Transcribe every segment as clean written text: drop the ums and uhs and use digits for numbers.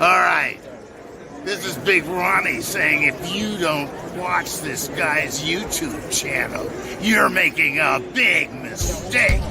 All right. This is Big Ronnie saying if you don't watch this guy's YouTube channel, you're making a big mistake.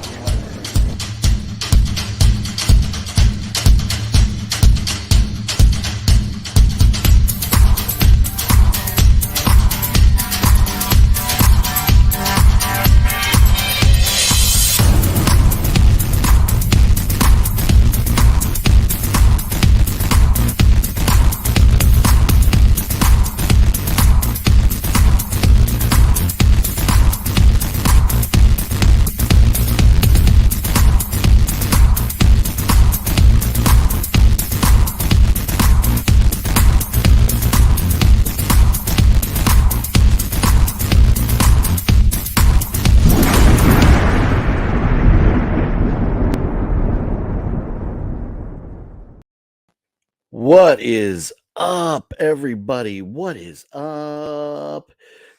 What is up, everybody? What is up?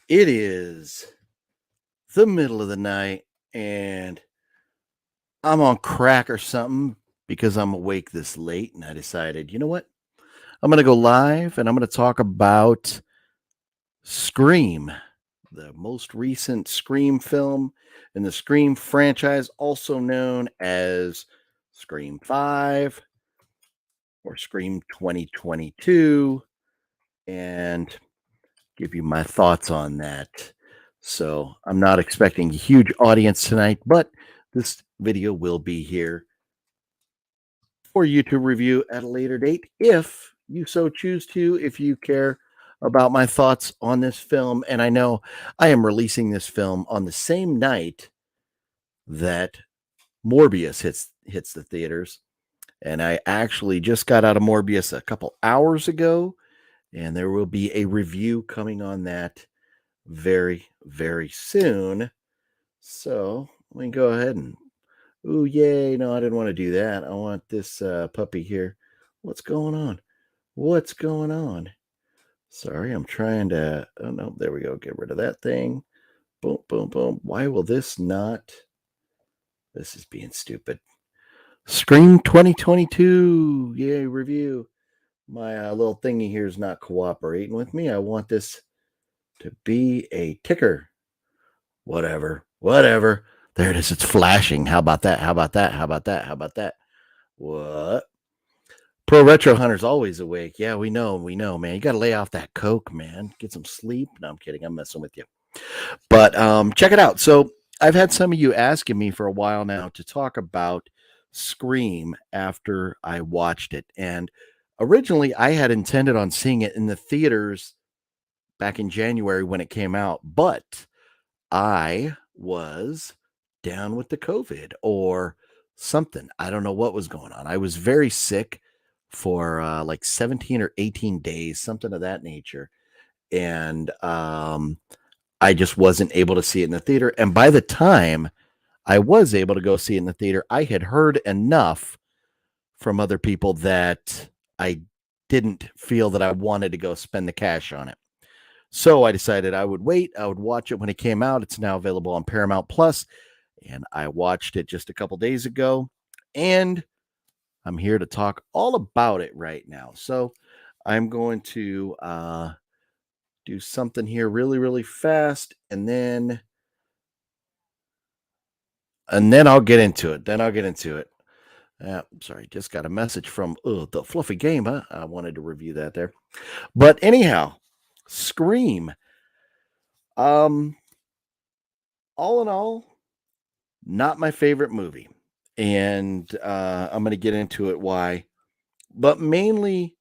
It is the middle of the night, and I'm on crack or something because I'm awake this late, and I decided, you know what? I'm going to go live, and I'm going to talk about Scream, the most recent Scream film in the Scream franchise, also known as Scream 5 or Scream 2022. And give you my thoughts on that. So I'm not expecting a huge audience tonight, but this video will be here for you to review at a later date if you so choose to, if you care about my thoughts on this film. And I know I am releasing this film on the same night that Morbius hits the theaters. And I actually just got out of Morbius a couple hours ago, and there will be a review coming on that very, very soon. So let me go ahead and, ooh, yay. No, I didn't want to do that. I want this puppy here. What's going on? What's going on? Sorry, I'm trying to, oh no, there we go. Get rid of that thing. Boom, boom, boom. Why will this not? This is being stupid. Scream 2022. Yay, review. My little thingy here is not cooperating with me. I want this to be a ticker. Whatever. There it is. It's flashing. How about that? How about that? What? Pro Retro Hunter's always awake. Yeah, we know, man. You got to lay off that coke, man. Get some sleep. No, I'm kidding. I'm messing with you. But check it out. So I've had some of you asking me for a while now to talk about Scream after I watched it. And originally I had intended on seeing it in the theaters back in January when it came out, but I was down with the COVID or something. I don't know what was going on. I was very sick for like 17 or 18 days, something of that nature. And I just wasn't able to see it in the theater. And by the time I was able to go see it in the theater, I had heard enough from other people that I didn't feel that I wanted to go spend the cash on it. So I decided I would wait. I would watch it when it came out. It's now available on Paramount Plus, and I watched it just a couple days ago, and I'm here to talk all about it right now. So I'm going to do something here really, really fast, and then I'll get into it. Sorry, just got a message from the Fluffy Game. Huh? I wanted to review that there. But anyhow, Scream. All in all, not my favorite movie. And I'm going to get into it why. But mainly,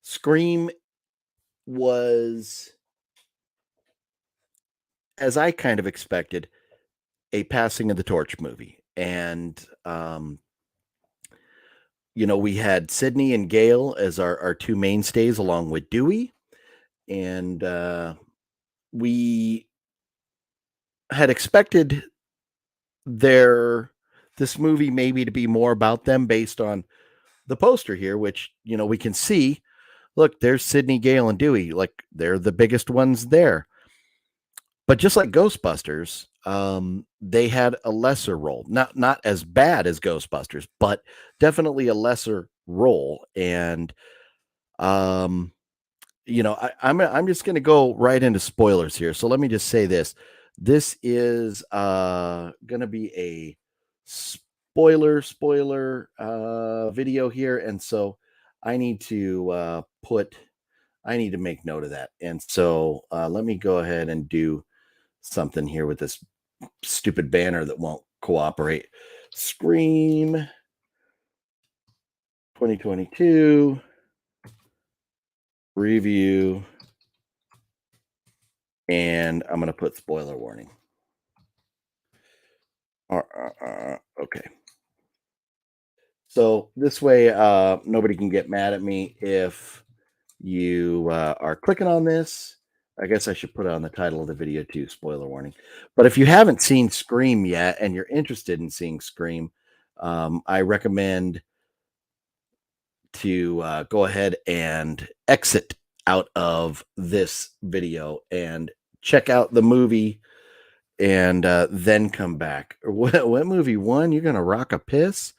Scream was, as I kind of expected, a passing of the torch movie. And we had Sydney and Gail as our two mainstays along with Dewey. And we had expected this movie maybe to be more about them based on the poster here, which, we can see. Look, there's Sydney, Gail, and Dewey. Like, they're the biggest ones there. But just like Ghostbusters, they had a lesser role. Not as bad as Ghostbusters, but definitely a lesser role. And Um, I'm just going to go right into spoilers here. So let me just say this. This is going to be a spoiler video here, and so I need to I need to make note of that. And so let me go ahead and do something here with this stupid banner that won't cooperate. Scream 2022 review, and I'm going to put spoiler warning. Okay. So this way, nobody can get mad at me if you are clicking on this. I guess I should put on the title of the video too, spoiler warning. But if you haven't seen Scream yet and you're interested in seeing Scream, I recommend to go ahead and exit out of this video and check out the movie and then come back. What movie won? You're gonna rock a piss,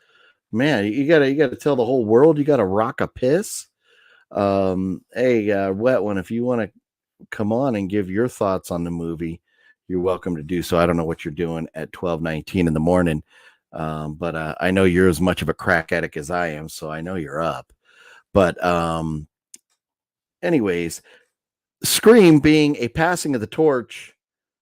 man. You gotta tell the whole world you gotta rock a piss. Hey, wet one, if you want to come on and give your thoughts on the movie, you're welcome to do so. I don't know what you're doing at 12:19 in the morning, but I know you're as much of a crack addict as I am, so I know you're up. But anyways, Scream being a passing of the torch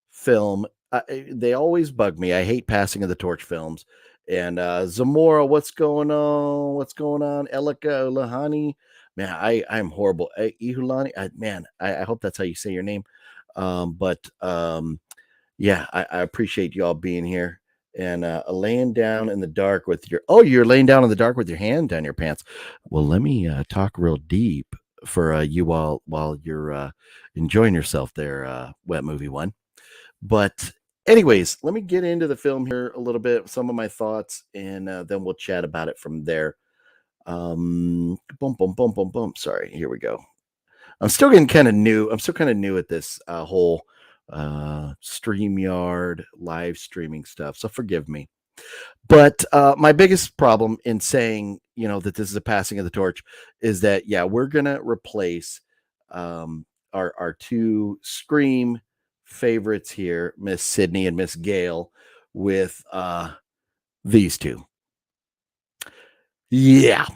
film, they always bug me. I hate passing of the torch films. And Zamora, what's going on? What's going on? Elika Lahani, man, I'm horrible. Ihulani, I hope that's how you say your name. But yeah, I appreciate you all being here. And laying down in the dark with your you're laying down in the dark with your hand down your pants. Well, let me talk real deep for you all while you're enjoying yourself there, Wet Movie One. But anyways, let me get into the film here a little bit, some of my thoughts, and then we'll chat about it from there. Boom, boom, boom, boom, boom. Sorry, here we go. I'm still getting kind of new. I'm still kind of new at this whole StreamYard live streaming stuff, so forgive me. But my biggest problem in saying, that this is a passing of the torch is that, yeah, we're going to replace our two Scream favorites here, Miss Sydney and Miss Gail, with these two. Yeah,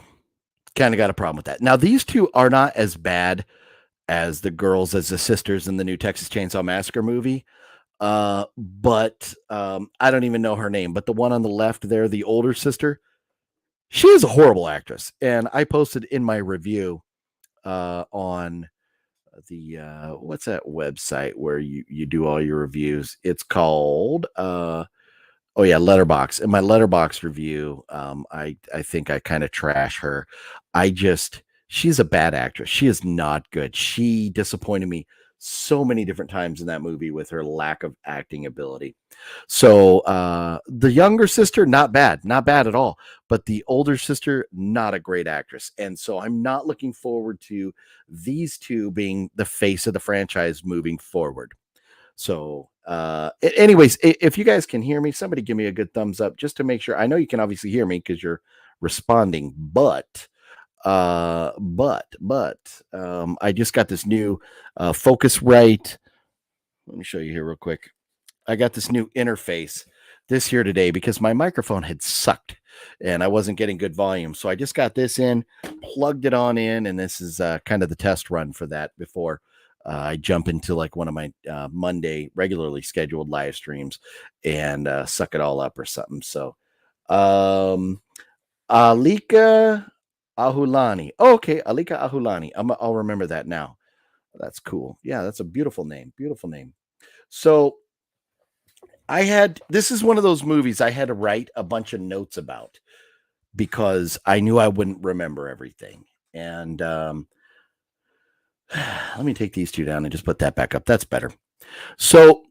kind of got a problem with that. Now, these two are not as bad as the girls, as the sisters in the new Texas Chainsaw Massacre movie. But I don't even know her name. But the one on the left there, the older sister, she is a horrible actress. And I posted in my review on the what's that website where you do all your reviews? It's called Letterbox. In my Letterbox review, I think I kind of trash her. She's a bad actress. She is not good. She disappointed me so many different times in that movie with her lack of acting ability. So the younger sister, not bad at all. But the older sister, not a great actress. And so I'm not looking forward to these two being the face of the franchise moving forward. So anyways, if you guys can hear me, somebody give me a good thumbs up just to make sure. I know you can obviously hear me because you're responding, but I just got this new Focusrite. Let me show you here real quick. I got this new interface this here today because my microphone had sucked and I wasn't getting good volume. So I just got this in, plugged it on in, and this is kind of the test run for that before I jump into like one of my Monday regularly scheduled live streams and suck it all up or something. So Alika Ahulani. Oh, okay, Alika Ahulani. I'll remember that now. That's cool. Yeah, that's a beautiful name. Beautiful name. So this is one of those movies I had to write a bunch of notes about because I knew I wouldn't remember everything. And let me take these two down and just put that back up. That's better. So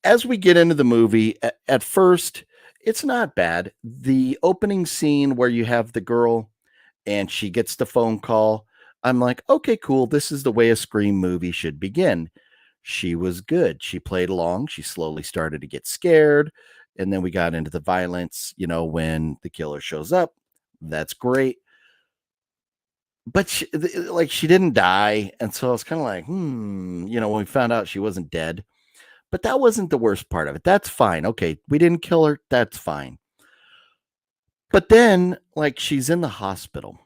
as we get into the movie, at first, it's not bad. The opening scene where you have the girl and she gets the phone call, I'm like, okay, cool. This is the way a Scream movie should begin. She was good. She played along. She slowly started to get scared. And then we got into the violence, when the killer shows up. That's great. but she didn't die, and so I was kind of like, when we found out she wasn't dead. But that wasn't the worst part of it. That's fine. Okay, we didn't kill her. That's fine. But then, like, she's in the hospital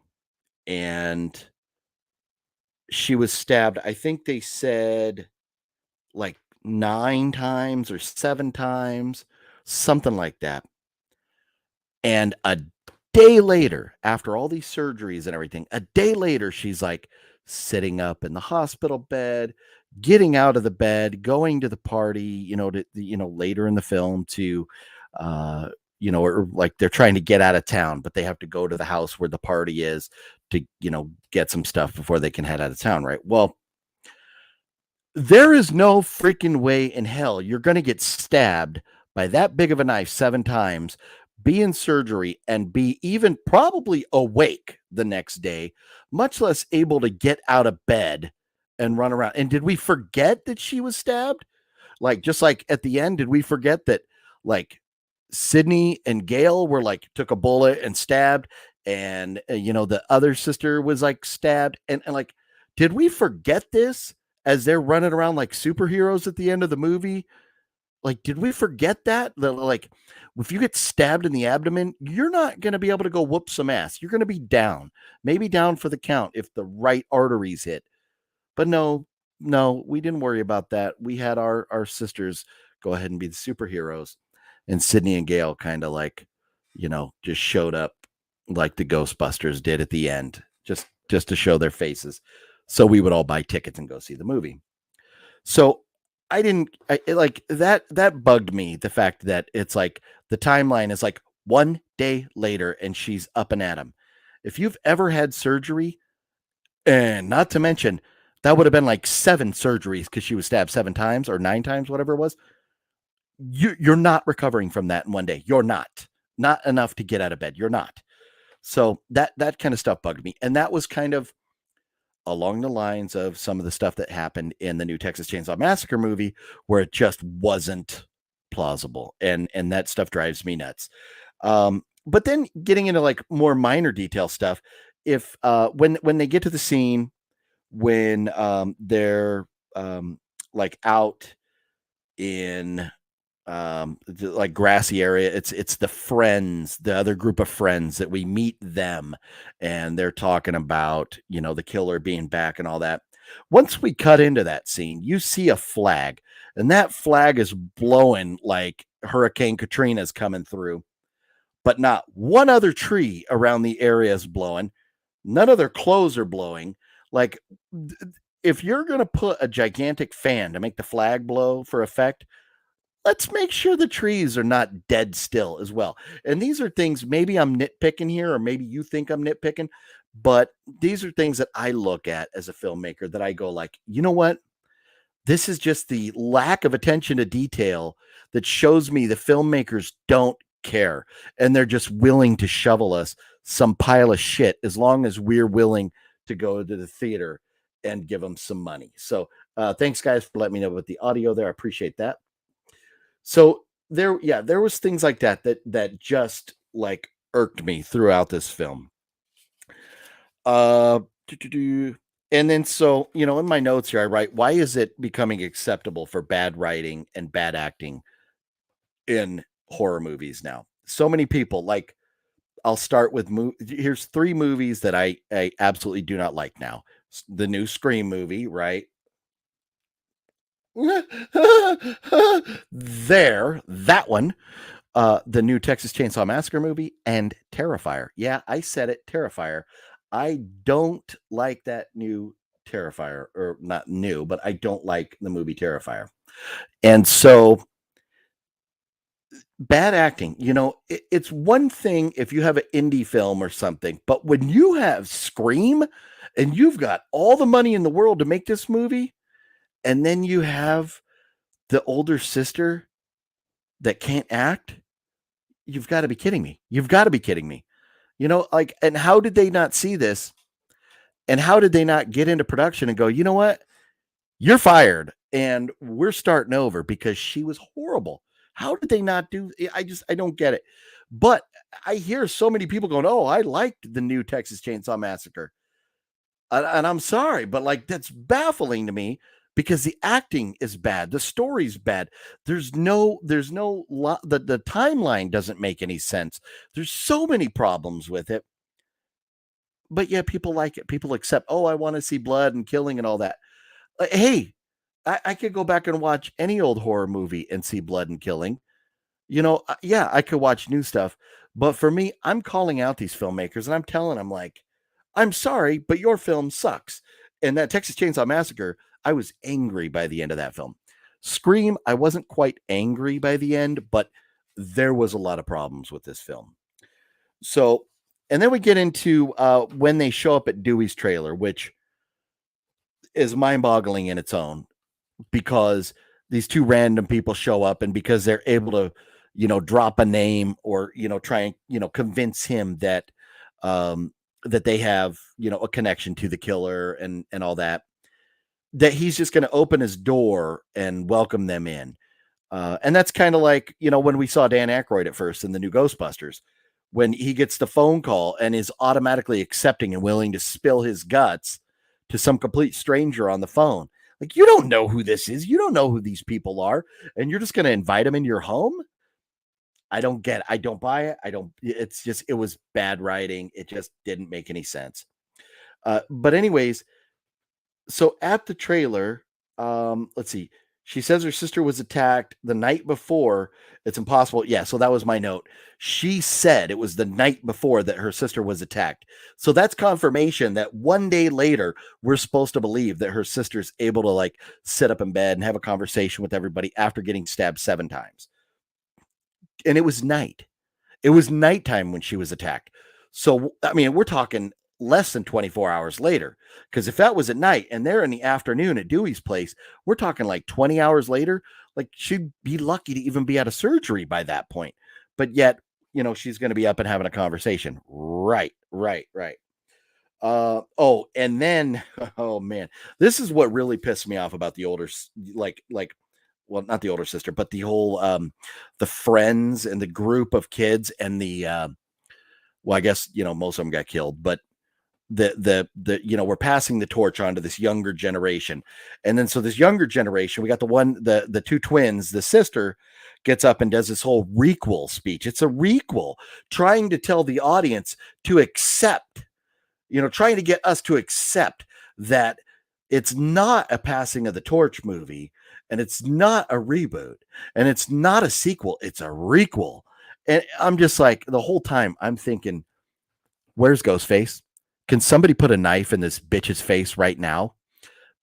and she was stabbed. I think they said like 9 times or 7 times, something like that. And a day later, after all these surgeries and everything, a day later, she's like sitting up in the hospital bed, getting out of the bed, going to the party, later in the film to, uh, or like they're trying to get out of town, but they have to go to the house where the party is to, get some stuff before they can head out of town, right? Well, there is no freaking way in hell you're going to get stabbed by that big of a knife 7 times, be in surgery, and be even probably awake the next day, much less able to get out of bed and run around. And did we forget that she was stabbed? Like, just like at the end, did we forget that, like, Sydney and Gail were like, took a bullet and stabbed, and, the other sister was like stabbed? And like, did we forget this as they're running around like superheroes at the end of the movie? Like, did we forget that? Like, if you get stabbed in the abdomen, you're not going to be able to go whoop some ass. You're going to be down, maybe down for the count if the right arteries hit. But no, we didn't worry about that. We had our sisters go ahead and be the superheroes, and Sydney and Gail kind of like, just showed up like the Ghostbusters did at the end, just to show their faces, so we would all buy tickets and go see the movie. So like that bugged me, the fact that it's like the timeline is like one day later and she's up and at 'em. If you've ever had surgery, and not to mention, that would have been like 7 surgeries because she was stabbed 7 times or 9 times, whatever it was. You're not recovering from that in one day. You're not enough to get out of bed. You're not. So that kind of stuff bugged me, and that was kind of along the lines of some of the stuff that happened in the new Texas Chainsaw Massacre movie, where it just wasn't plausible, and that stuff drives me nuts. But then getting into like more minor detail stuff, if when they get to the scene when they're like out in like grassy area, it's the friends, the other group of friends, that we meet them, and they're talking about the killer being back and all that. Once we cut into that scene, you see a flag, and that flag is blowing like Hurricane Katrina's coming through, but not one other tree around the area is blowing. None of their clothes are blowing. Like, if you're going to put a gigantic fan to make the flag blow for effect, let's make sure the trees are not dead still as well. And these are things, maybe I'm nitpicking here, or maybe you think I'm nitpicking, but these are things that I look at as a filmmaker that I go like, you know what? This is just the lack of attention to detail that shows me the filmmakers don't care, and they're just willing to shovel us some pile of shit as long as we're willing to go to the theater and give them some money. So thanks guys for letting me know about the audio there. I appreciate that. So there was things like that just like irked me throughout this film. Uh, and then, so, in my notes here, I write, why is it becoming acceptable for bad writing and bad acting in horror movies now? So many people, like, I'll start with here's 3 movies that I absolutely do not like now. The new Scream movie, right? That one. The new Texas Chainsaw Massacre movie, and Terrifier. Yeah, I said it, Terrifier. I don't like that new Terrifier, or not new, but I don't like the movie Terrifier. And so, bad acting, it's one thing if you have an indie film or something, but when you have Scream and you've got all the money in the world to make this movie, and then you have the older sister that can't act, you've got to be kidding me. You've got to be kidding me. Like, and how did they not see this? And how did they not get into production and go, you know what? You're fired and we're starting over, because she was horrible. How did they not do? I don't get it. But I hear so many people going, oh, I liked the new Texas Chainsaw Massacre. And I'm sorry, but like that's baffling to me because the acting is bad, the story's bad. The timeline doesn't make any sense. There's so many problems with it, but yeah, people like it. People accept. Oh, I want to see blood and killing and all that. Hey, I could go back and watch any old horror movie and see blood and killing. Yeah, I could watch new stuff, but for me, I'm calling out these filmmakers and I'm telling them like, I'm sorry, but your film sucks. And that Texas Chainsaw Massacre, I was angry by the end of that film. Scream, I wasn't quite angry by the end, but there was a lot of problems with this film. So, and then we get into when they show up at Dewey's trailer, which is mind-boggling in its own because these two random people show up and because they're able to, drop a name or, try and, convince him that they have, a connection to the killer and all that, that he's just going to open his door and welcome them in. And that's kind of like, when we saw Dan Aykroyd at first in the new Ghostbusters, when he gets the phone call and is automatically accepting and willing to spill his guts to some complete stranger on the phone. Like, you don't know who this is. You don't know who these people are. And you're just going to invite them in your home. I don't get it. I don't buy it. It was bad writing. It just didn't make any sense. But anyways, so at the trailer, let's see. She says her sister was attacked the night before. It's impossible. Yeah, so that was my note. She said it was the night before that her sister was attacked. So that's confirmation that one day later, we're supposed to believe that her sister's able to like sit up in bed and have a conversation with everybody after getting stabbed 7 times. And it was night. It was nighttime when she was attacked. So, I mean, we're talking less than 24 hours later. Because if that was at night and they're in the afternoon at Dewey's place, we're talking like 20 hours later. Like, she'd be lucky to even be out of surgery by that point. But yet, she's going to be up and having a conversation. Right. And then, oh man, this is what really pissed me off about the older, well, not the older sister, but the whole the friends and the group of kids and the well, I guess most of them got killed, but we're passing the torch on to this younger generation. And then so this younger generation, we got the two twins, the sister gets up and does this whole requel speech. It's a requel trying to tell the audience to accept, trying to get us to accept that it's not a passing of the torch movie and it's not a reboot and it's not a sequel. It's a requel. And I'm just like, the whole time I'm thinking, where's Ghostface? Can somebody put a knife in this bitch's face right now?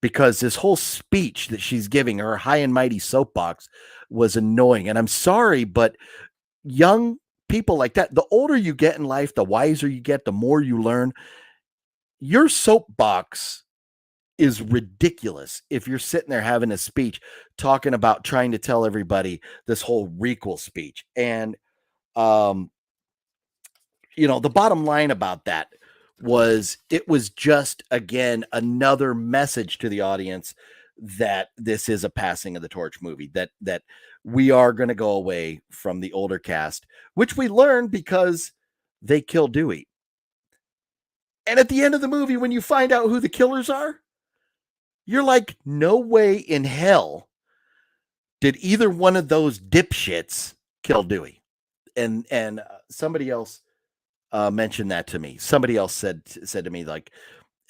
Because this whole speech that she's giving, her high and mighty soapbox, was annoying. And I'm sorry, but young people like that, the older you get in life, the wiser you get, the more you learn. Your soapbox is ridiculous if you're sitting there having a speech talking about trying to tell everybody this whole requel speech. And the bottom line about that was it was just, again, another message to the audience that this is a passing of the torch movie, that we are going to go away from the older cast, which we learned because they killed Dewey. And at the end of the movie, when you find out who the killers are, you're like, no way in hell did either one of those dipshits kill Dewey. And somebody else mentioned that to me. Somebody else said to me, like,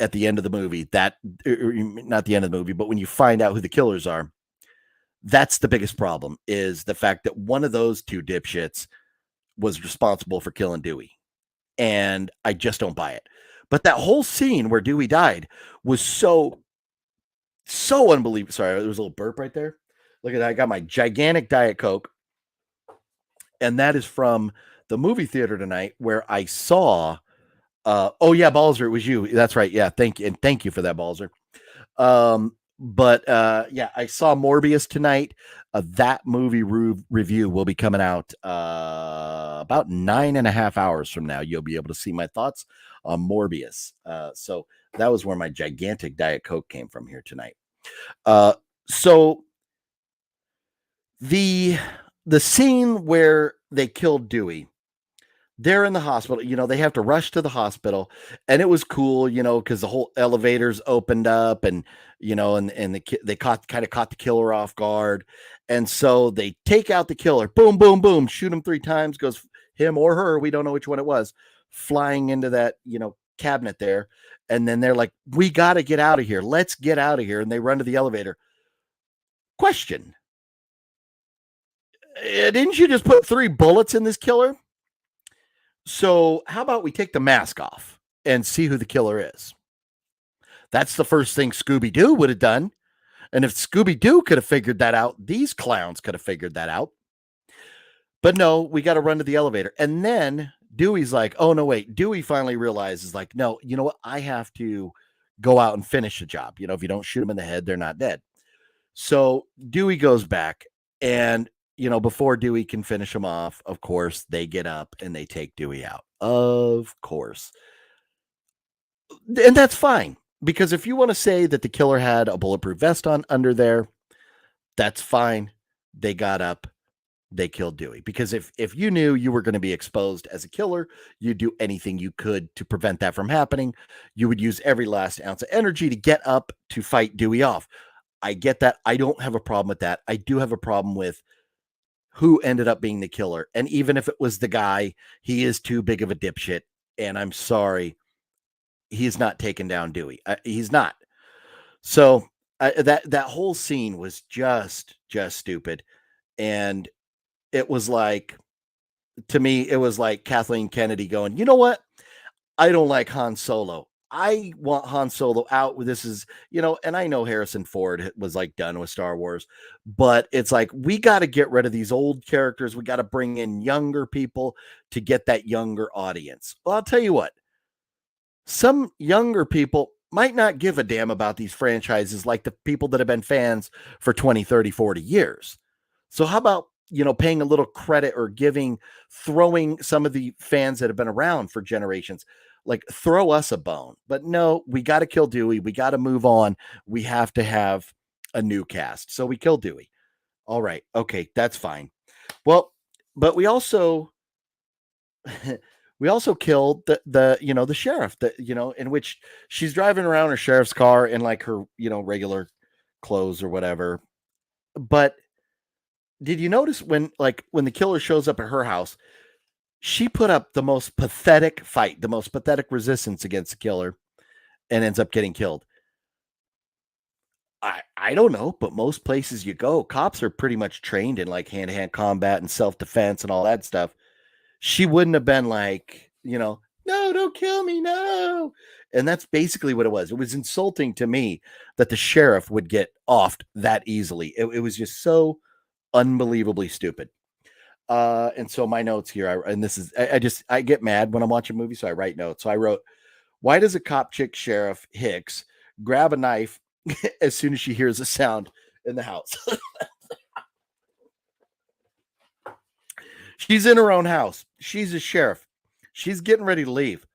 at the end of the movie, not the end of the movie, but when you find out who the killers are, that's the biggest problem, is the fact that one of those two dipshits was responsible for killing Dewey. And I just don't buy it. But that whole scene where Dewey died was so unbelievable. Sorry, there was a little burp right there. Look at that. I got my gigantic Diet Coke. And that is from the movie theater tonight where I saw oh yeah, Balzer, it was you. That's right. Yeah, thank you. And thank you for that, Balzer. But yeah, I saw Morbius tonight. That movie review will be coming out about 9.5 hours from now. You'll be able to see my thoughts on Morbius. So that was where my gigantic Diet Coke came from here tonight. So the scene where they killed Dewey, they're in the hospital. They have to rush to the hospital, and it was cool, because the whole elevators opened up, and they kind of caught the killer off guard, and so they take out the killer. Boom, boom, boom. Shoot him 3 times. Goes him or her. We don't know which one it was. Flying into that cabinet there, and then they're like, "We got to get out of here. Let's get out of here." And they run to the elevator. Question: didn't you just put 3 bullets in this killer? So how about we take the mask off and see who the killer is? That's the first thing Scooby-Doo would have done. And if Scooby-Doo could have figured that out, these clowns could have figured that out. But no, we got to run to the elevator. And then Dewey's like, oh, no, wait. Dewey finally realizes, like, no, you know what? I have to go out and finish the job. If you don't shoot them in the head, they're not dead. So Dewey goes back, and before Dewey can finish him off, of course, they get up and they take Dewey out. Of course. And that's fine, because if you want to say that the killer had a bulletproof vest on under there, that's fine. They got up, they killed Dewey. Because if you knew you were going to be exposed as a killer, you'd do anything you could to prevent that from happening. You would use every last ounce of energy to get up to fight Dewey off. I get that. I don't have a problem with that. I do have a problem with who ended up being the killer. And even if it was the guy, he is too big of a dipshit. And I'm sorry, he's not taking down Dewey. He's not. So that whole scene was just stupid. And it was like, to me, it was like Kathleen Kennedy going, you know what? I don't like Han Solo. I want Han Solo out. This is, and I know Harrison Ford was like done with Star Wars, but it's like, we got to get rid of these old characters. We got to bring in younger people to get that younger audience. Well, I'll tell you what, some younger people might not give a damn about these franchises like the people that have been fans for 20, 30, 40 years. So how about, paying a little credit or throwing some of the fans that have been around for generations, like throw us a bone. But no, we got to kill Dewey. We got to move on. We have to have a new cast. So we kill Dewey. All right. Okay. That's fine. Well, but we also killed the sheriff, in which she's driving around her sheriff's car in like her, regular clothes or whatever. But did you notice when the killer shows up at her house, she put up the most pathetic fight, the most pathetic resistance against the killer, and ends up getting killed? I don't know, but most places you go, cops are pretty much trained in like hand-to-hand combat and self-defense and all that stuff. She wouldn't have been like, no, don't kill me, no. And that's basically what it was. It was insulting to me that the sheriff would get offed that easily. It was just so unbelievably stupid. And so my notes here, I get mad when I'm watching movies, so I write notes. So I wrote, why does a cop chick sheriff Hicks grab a knife as soon as she hears a sound in the house? She's in her own house. She's a sheriff. She's getting ready to leave.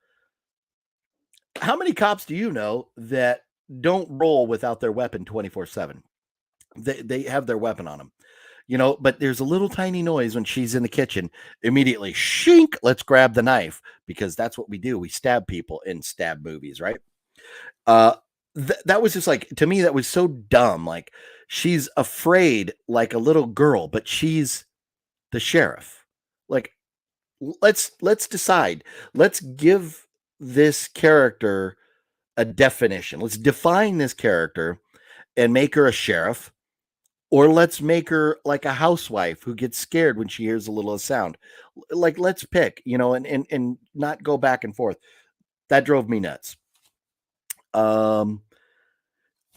How many cops do you know that don't roll without their weapon 24/7? They have their weapon on them. But there's a little tiny noise when she's in the kitchen. Immediately, shink, let's grab the knife, because that's what we do. We stab people in stab movies, right? That was just like, to me, that was so dumb. Like, she's afraid like a little girl, but she's the sheriff. Like, let's decide. Let's give this character a definition. Let's define this character and make her a sheriff. Or let's make her like a housewife who gets scared when she hears a little sound. Like, let's pick, and not go back and forth. That drove me nuts. And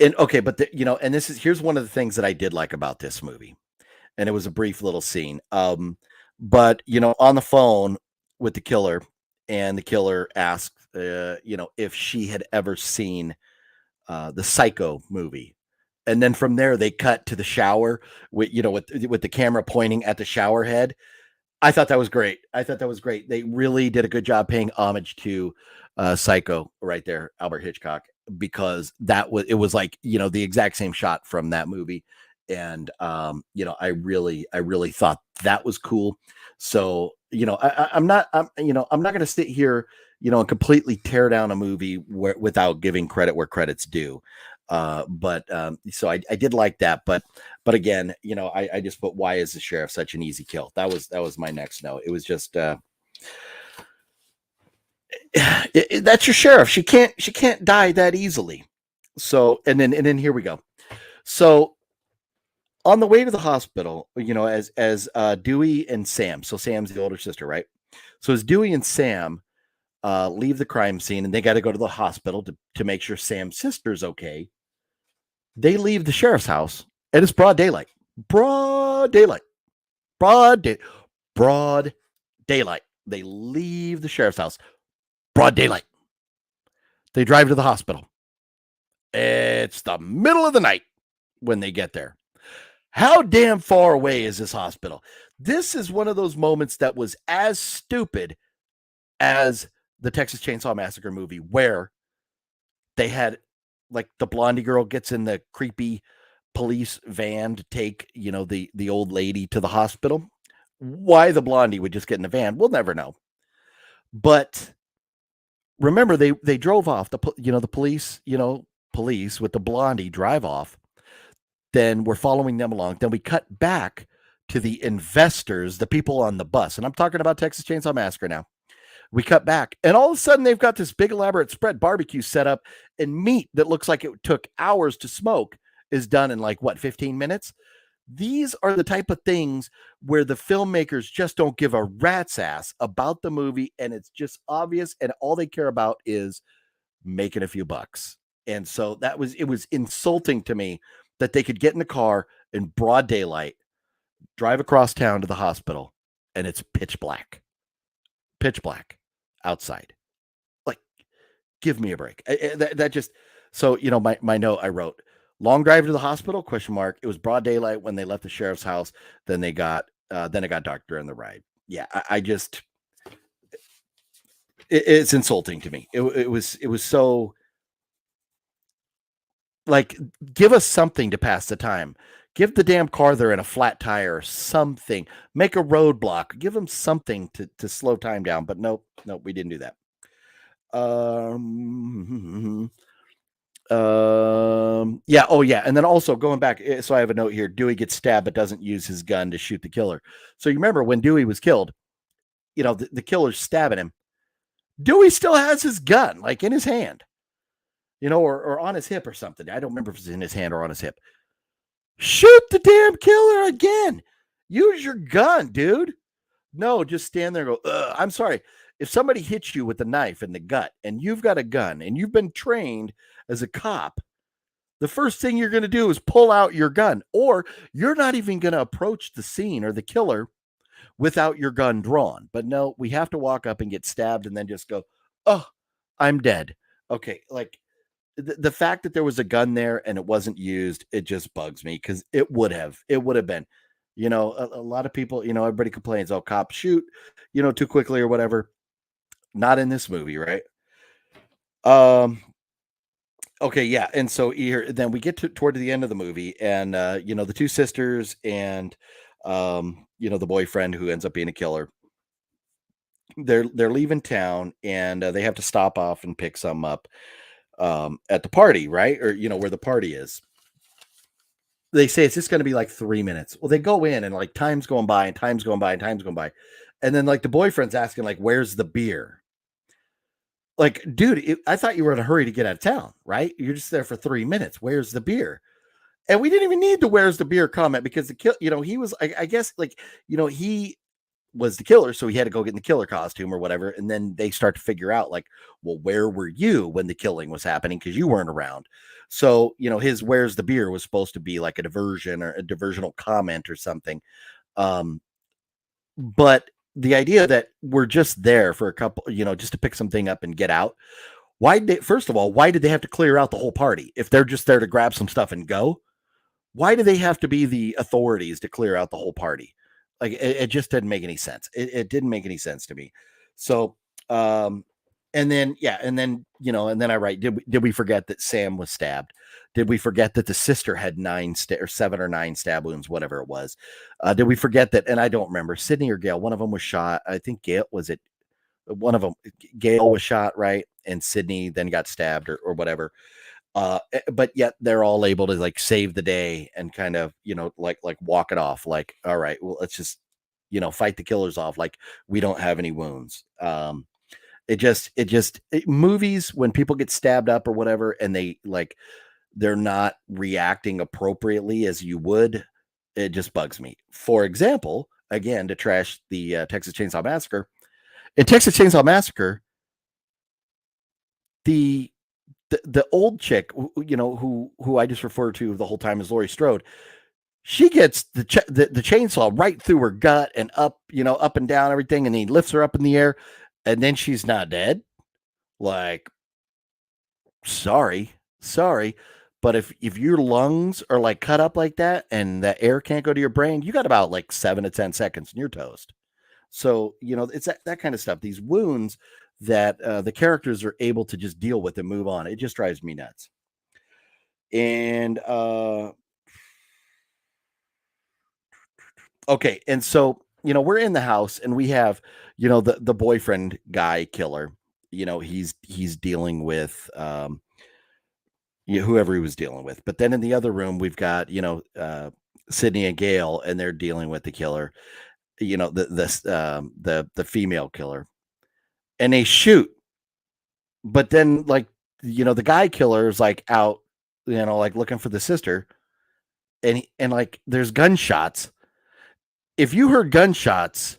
okay, but and here's one of the things that I did like about this movie. And it was a brief little scene. But on the phone with the killer, and the killer asked, if she had ever seen the Psycho movie. And then from there, they cut to the shower with the camera pointing at the shower head. I thought that was great. They really did a good job paying homage to Psycho right there, Albert Hitchcock, because it was like, the exact same shot from that movie. And, I really thought that was cool. So I'm not, I'm not going to sit here, and completely tear down a movie without giving credit where credit's due. So I did like that, but again, I just put, why is the sheriff such an easy kill? That was my next note. It was just, that's your sheriff. She can't die that easily. So, and then here we go. So on the way to the hospital, as Dewey and Sam, so Sam's the older sister, right? So as Dewey and Sam leave the crime scene and they got to go to the hospital to make sure Sam's sister's okay, they leave the sheriff's house and it's broad daylight. Broad daylight. Broad daylight. They leave the sheriff's house. Broad daylight. They drive to the hospital. It's the middle of the night when they get there. How damn far away is this hospital? This is one of those moments that was as stupid as the Texas Chainsaw Massacre movie, where they had, like, the blondie girl gets in the creepy police van to take, the old lady to the hospital. Why the blondie would just get in the van, we'll never know. But remember, they drove off. The police with the blondie drive off. Then we're following them along. Then we cut back to the investors, the people on the bus. And I'm talking about Texas Chainsaw Massacre now. We cut back, and all of a sudden they've got this big elaborate spread barbecue set up, and meat that looks like it took hours to smoke is done in, like, 15 minutes. These are the type of things where the filmmakers just don't give a rat's ass about the movie, and it's just obvious, and all they care about is making a few bucks. And so it was insulting to me that they could get in the car in broad daylight, drive across town to the hospital, and it's pitch black outside. Like, give me a break. That just, so, my note I wrote, long drive to the hospital, question mark. It was broad daylight when they left the sheriff's house. Then it got dark during the ride. Yeah. I just, it's insulting to me. It was so, like, give us something to pass the time. Give the damn car they're in a flat tire or something. Make a roadblock. Give them something to slow time down. But nope, we didn't do that. Yeah. Oh, yeah. And then also going back, so I have a note here. Dewey gets stabbed but doesn't use his gun to shoot the killer. So you remember when Dewey was killed, the killer's stabbing him. Dewey still has his gun, like, in his hand, or on his hip or something. I don't remember if it's in his hand or on his hip. Shoot the damn killer again. Use your gun, dude. No, just stand there and go, I'm sorry. If somebody hits you with a knife in the gut and you've got a gun and you've been trained as a cop, the first thing you're going to do is pull out your gun, or you're not even going to approach the scene or the killer without your gun drawn. But no, we have to walk up and get stabbed and then just go, oh, I'm dead. Okay, like, the fact that there was a gun there and it wasn't used, it just bugs me, because it would have been, a lot of people, everybody complains, oh, cops shoot, too quickly or whatever. Not in this movie, right? Okay, yeah. And so here, then we get toward the end of the movie, and the two sisters and the boyfriend who ends up being a killer, they're leaving town, and they have to stop off and pick some up at the party, right? Or, where the party is. They say it's just going to be like 3 minutes. Well, they go in and, like, time's going by and time's going by and time's going by. And then, like, the boyfriend's asking, like, where's the beer? Like, dude, I thought you were in a hurry to get out of town, right? You're just there for 3 minutes. Where's the beer? And we didn't even need the where's the beer comment, because he was, I guess, like, he was the killer, so he had to go get in the killer costume or whatever. And then they start to figure out, like, well, where were you when the killing was happening? Because you weren't around. So, his where's the beer was supposed to be like a diversion or a diversional comment or something. But the idea that we're just there for a couple, just to pick something up and get out. First of all, why did they have to clear out the whole party if they're just there to grab some stuff and go? Why do they have to be the authorities to clear out the whole party? Like, it just didn't make any sense. It didn't make any sense to me. So, And then, and then I write, did we forget that Sam was stabbed? Did we forget that the sister had or 7 or 9 stab wounds, whatever it was? Did we forget that? And I don't remember, Sydney or Gail, one of them was shot. I think Gail was it. One of them, Gail was shot, right? And Sydney then got stabbed or whatever. But yet they're all able to like save the day and kind of, like walk it off. Like, all right, well, let's just, fight the killers off. Like we don't have any wounds. Movies, when people get stabbed up or whatever, and they're not reacting appropriately as you would, it just bugs me. For example, again, to trash the Texas Chainsaw Massacre. In Texas Chainsaw Massacre, the old chick, who I just referred to the whole time as Laurie Strode, she gets the chainsaw right through her gut and up, up and down everything, and he lifts her up in the air, and then she's not dead. Like, sorry, but if your lungs are like cut up like that and that air can't go to your brain, you got about like 7 to 10 seconds and you're toast. So, it's that kind of stuff. These wounds that the characters are able to just deal with and move on. It just drives me nuts. And okay, and so we're in the house and we have the boyfriend guy killer. He's dealing with whoever he was dealing with. But then in the other room, we've got Sydney and Gail, and they're dealing with the killer. The female killer, and they shoot. But then, like, the guy killer is like out, like looking for the sister, and like there's gunshots. If you heard gunshots,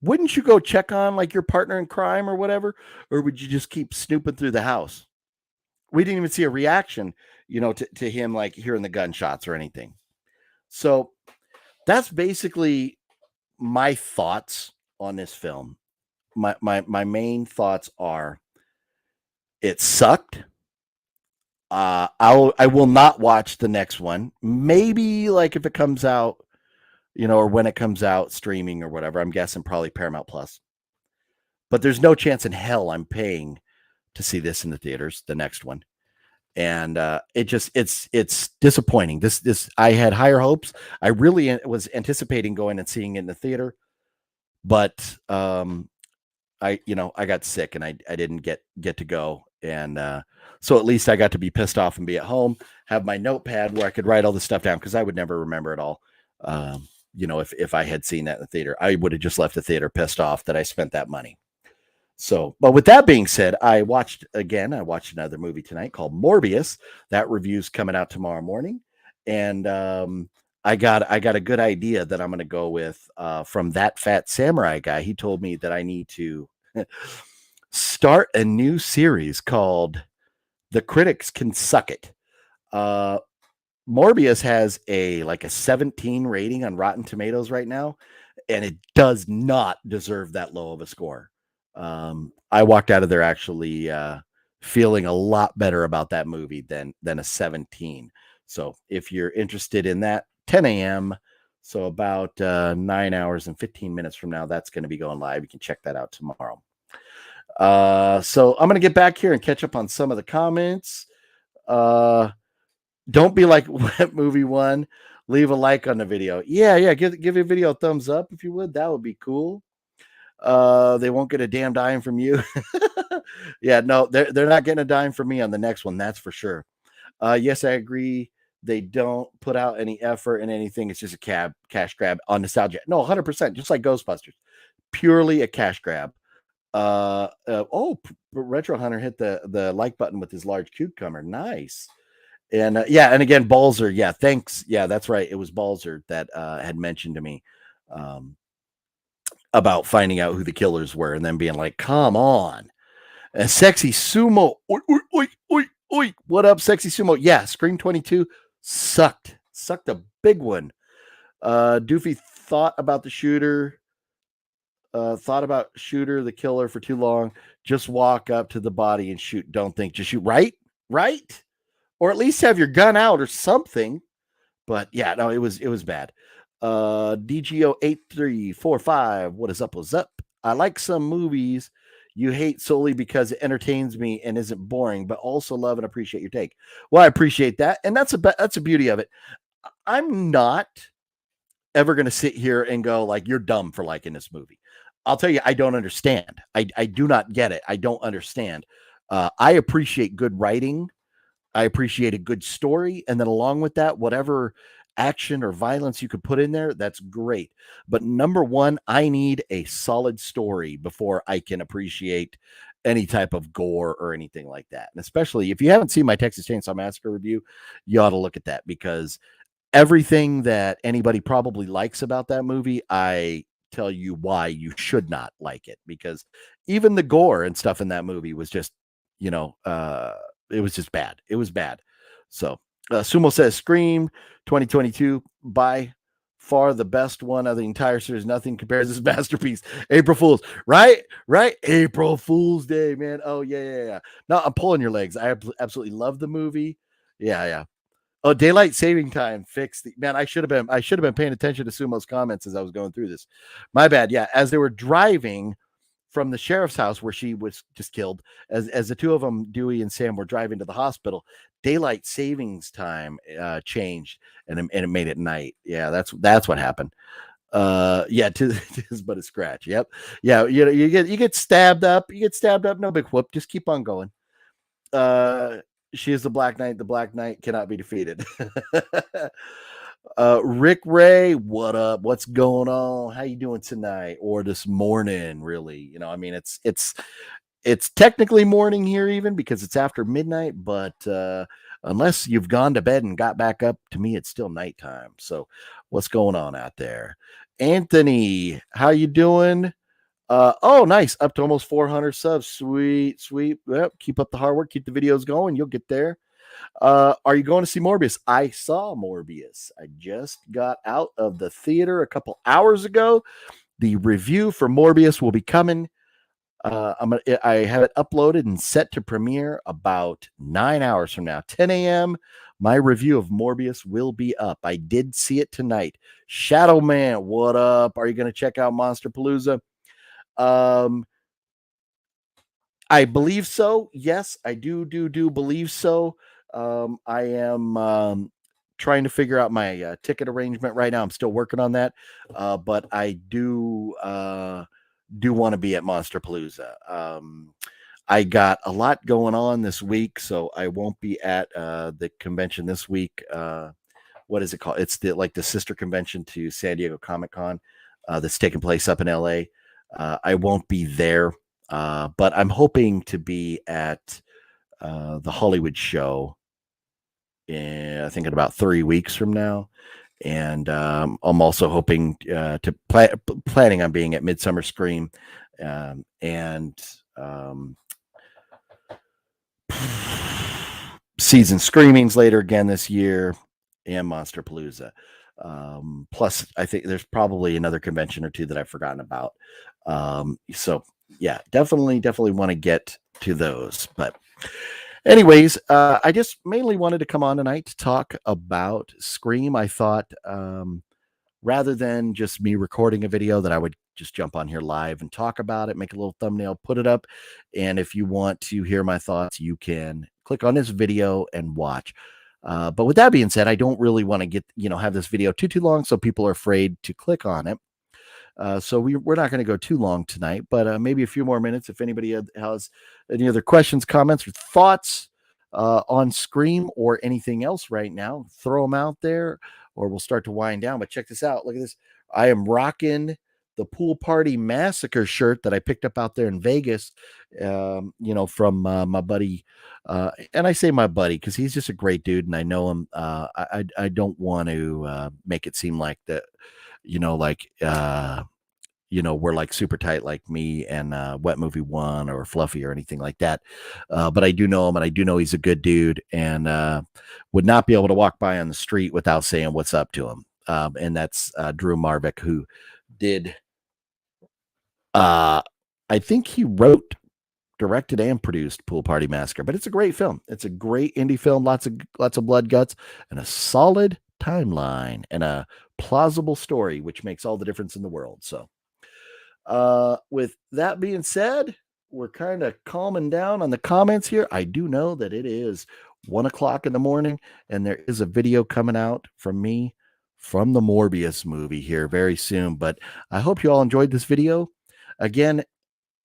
wouldn't you go check on like your partner in crime or whatever, or would you just keep snooping through the house? We didn't even see a reaction, to him like hearing the gunshots or anything. So that's basically my thoughts on this film. My main thoughts are it sucked. I will not watch the next one. Maybe like if it comes out, or when it comes out streaming or whatever. I'm guessing probably Paramount Plus. But there's no chance in hell I'm paying to see this in the theaters, the next one. And it's disappointing. This I had higher hopes. I really was anticipating going and seeing it in the theater, but I got sick and I didn't get to go, and so at least I got to be pissed off and be at home, have my notepad where I could write all this stuff down, because I would never remember it all. If I had seen that in the theater, I would have just left the theater pissed off that I spent that money. So, but with that being said, I watched another movie tonight called Morbius. That review's coming out tomorrow morning. And I got a good idea that I'm going to go with from That Fat Samurai guy. He told me that I need to start a new series called The Critics Can Suck It. Morbius has a 17 rating on Rotten Tomatoes right now, and it does not deserve that low of a score. I walked out of there actually feeling a lot better about that movie than a 17. So if you're interested in that, 10 a.m. So about 9 hours and 15 minutes from now, that's going to be going live. You can check that out tomorrow. So I'm going to get back here and catch up on some of the comments. Don't be like Wet Movie One. Leave a like on the video. Yeah. Give your video a thumbs up if you would. That would be cool. They won't get a damn dime from you. Yeah, no, they're not getting a dime from me on the next one. That's for sure. Yes, I agree. They don't put out any effort in anything. It's just a cash grab on nostalgia. No, 100%, just like Ghostbusters, purely a cash grab. Retro Hunter hit the like button with his large cucumber. Nice. And and again, Balzer. Yeah, thanks. Yeah, that's right. It was Balzer that had mentioned to me about finding out who the killers were, and then being like, "Come on." And Sexy Sumo. Oi, oi, oi, oi, oi. What up, Sexy Sumo? Yeah, Scream 22 sucked a big one. Doofy thought about shooter, the killer for too long. Just walk up to the body and shoot. Don't think, just shoot. Right? Or at least have your gun out or something. But yeah, no, it was bad. DGO 8345. What is up? I like some movies You hate solely because it entertains me and isn't boring, but also love and appreciate your take. Well, I appreciate that, and that's a beauty of it. I'm not ever going to sit here and go like you're dumb for liking this movie. I'll tell you, I don't understand. I do not get it. I don't understand. I appreciate good writing. I appreciate a good story, and then along with that, whatever action or violence you could put in there, that's great. But number one, I need a solid story before I can appreciate any type of gore or anything like that. And especially if you haven't seen my Texas Chainsaw Massacre review, you ought to look at that, because everything that anybody probably likes about that movie, I tell you why you should not like it, because even the gore and stuff in that movie was just, you know, it was just bad. It was bad. So, Sumo says Scream 2022 by far the best one of the entire series. Nothing compares to this masterpiece. April Fools, right? Right? April Fool's Day, man. Oh yeah. No, I'm pulling your legs. I absolutely love the movie. Yeah. Oh, daylight saving time fixed the man. I should have been paying attention to Sumo's comments as I was going through this. My bad. Yeah, as they were driving from the sheriff's house where she was just killed, as the two of them, Dewey and Sam, were driving to the hospital, daylight savings time changed, and it made it night. Yeah, that's what happened. Yeah, tis but a scratch. Yep. Yeah, you get stabbed up. You get stabbed up. No big whoop. Just keep on going. uh she is the Black Knight. The Black Knight cannot be defeated. Rick Ray, what up? What's going on? How you doing tonight or this morning? Really, I mean, it's technically morning here, even because it's after midnight, but unless you've gone to bed and got back up, to me it's still nighttime. So what's going on out there? Anthony, how you doing? Oh, nice. Up to almost 400 subs. Sweet. Yep. Keep up the hard work. Keep the videos going. You'll get there. Are you going to see Morbius? I saw Morbius. I just got out of the theater a couple hours ago. The review for Morbius will be coming. I have it uploaded and set to premiere about 9 hours from now, 10 a.m. My review of Morbius will be up. I did see it tonight. Shadow Man, what up? Are you going to check out Monster Palooza? I believe so. Yes, I do believe so. I am trying to figure out my ticket arrangement right now. I'm still working on that, but I do want to be at Monster Palooza. I got a lot going on this week, so I won't be at the convention this week. What is it called? It's the sister convention to San Diego Comic-Con that's taking place up in LA. I won't be there, but I'm hoping to be at the Hollywood show I think in about 3 weeks from now. And I'm also hoping planning on being at Midsummer Scream and season screenings later again this year, and Monster Palooza. Plus, I think there's probably another convention or two that I've forgotten about. So yeah, definitely want to get to those. But anyways, I just mainly wanted to come on tonight to talk about Scream. I thought rather than just me recording a video, that I would just jump on here live and talk about it, make a little thumbnail, put it up. And if you want to hear my thoughts, you can click on this video and watch. But with that being said, I don't really want to have this video too long, so people are afraid to click on it. So we're not going to go too long tonight, but maybe a few more minutes. If anybody has any other questions, comments, or thoughts on Scream or anything else right now, throw them out there, or we'll start to wind down. But check this out. Look at this. I am rocking the Pool Party Massacre shirt that I picked up out there in Vegas, from my buddy. And I say my buddy because he's just a great dude, and I know him. I don't want to make it seem like that, we're like super tight, like me and Wet Movie One or Fluffy or anything like that. But I do know him, and I do know he's a good dude, and would not be able to walk by on the street without saying what's up to him. And that's Drew Marvick, who did, I think he wrote, directed, and produced Pool Party Massacre. But it's a great film. It's a great indie film. Lots of blood, guts, and a solid timeline and a plausible story, which makes all the difference in the world. So with that being said, we're kind of calming down on the comments here. I do know that it is 1 o'clock in the morning, and there is a video coming out from me from the Morbius movie here very soon. But I hope you all enjoyed this video. Again,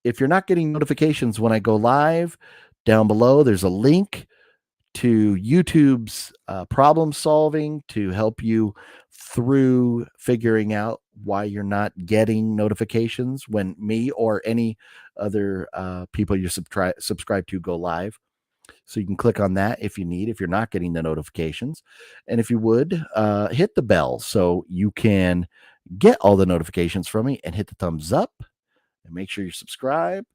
if you're not getting notifications when I go live, down below there's a link to YouTube's problem solving to help you through figuring out why you're not getting notifications when me or any other people you subscribe to go live. So you can click on that if you need, if you're not getting the notifications. And if you would, hit the bell so you can get all the notifications from me, and hit the thumbs up and make sure you subscribe.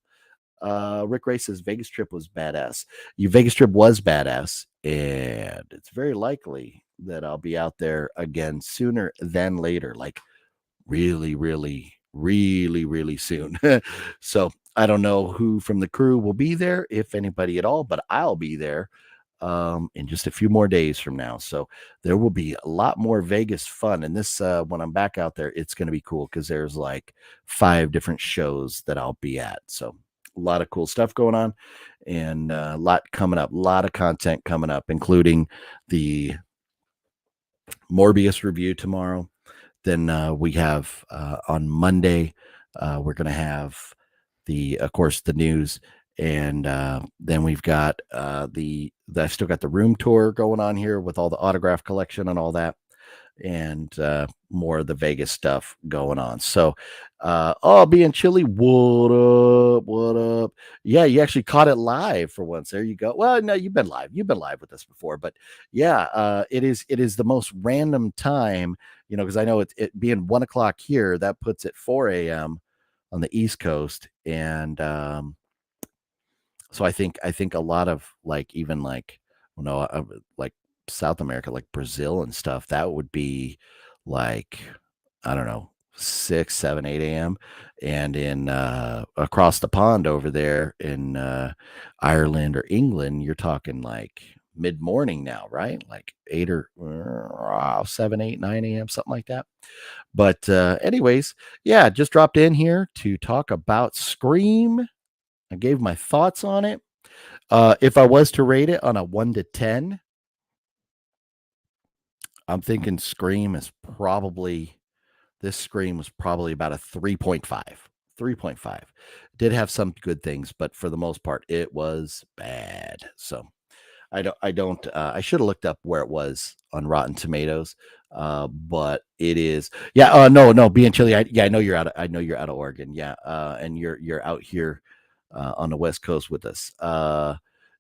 Rick Ray says Vegas trip was badass. Your Vegas trip was badass, and it's very likely that I'll be out there again sooner than later, like really, really, really, really soon. So I don't know who from the crew will be there, if anybody at all, but I'll be there in just a few more days from now. So there will be a lot more Vegas fun. And this, when I'm back out there, it's going to be cool because there's like 5 different shows that I'll be at. So a lot of cool stuff going on, and a lot coming up, a lot of content coming up, including the Morbius review tomorrow. Then we have on Monday, we're going to have of course, the news. And then we've got I've still got the room tour going on here with all the autograph collection and all that, and more of the Vegas stuff going on. So, being chilly, what up? What up? Yeah, you actually caught it live for once. There you go. Well, no, you've been live. You've been live with us before, but yeah, it is the most random time, because I know it being 1 o'clock here, that puts it 4 a.m. on the East Coast, and so I think a lot of like even like like South America, like Brazil and stuff, that would be like, I don't know, 6, 7, 8 a.m. And in across the pond over there in Ireland or England, you're talking like mid-morning now, right? Like 8 or 7, 8, 9 a.m., something like that. But anyways, yeah, just dropped in here to talk about Scream. I gave my thoughts on it. If I was to rate it on a 1 to 10, I'm thinking this Scream was probably about a 3.5. 3.5. Did have some good things, but for the most part, it was bad. So I should have looked up where it was on Rotten Tomatoes. But it is, yeah. No, being chilly. I know you're I know you're out of Oregon. Yeah. And you're out here on the West Coast with us.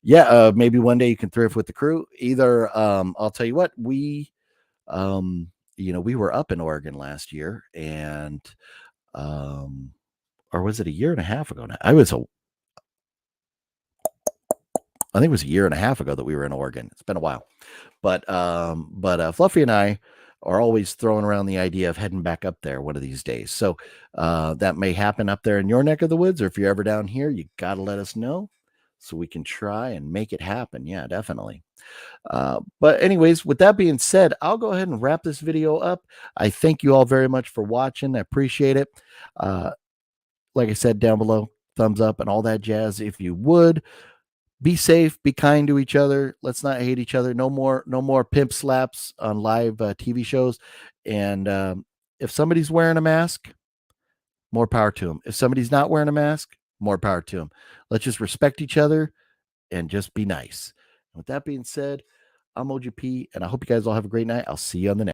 Yeah. Maybe one day you can thrift with the crew. Either I'll tell you what, um we were up in Oregon last year, and or was it a year and a half ago now? I think it was a year and a half ago that we were in Oregon. It's been a while. But Fluffy and I are always throwing around the idea of heading back up there one of these days. So that may happen up there in your neck of the woods, or if you're ever down here, you got to let us know so we can try and make it happen. Yeah, definitely. But anyways, with that being said, I'll go ahead and wrap this video up. I thank you all very much for watching. I appreciate it. Like I said, down below, thumbs up and all that jazz. If you would, be safe, be kind to each other. Let's not hate each other. No more pimp slaps on live TV shows. And if somebody's wearing a mask, more power to them. If somebody's not wearing a mask, more power to them. Let's just respect each other and just be nice. With that being said, I'm OGP, and I hope you guys all have a great night. I'll see you on the next.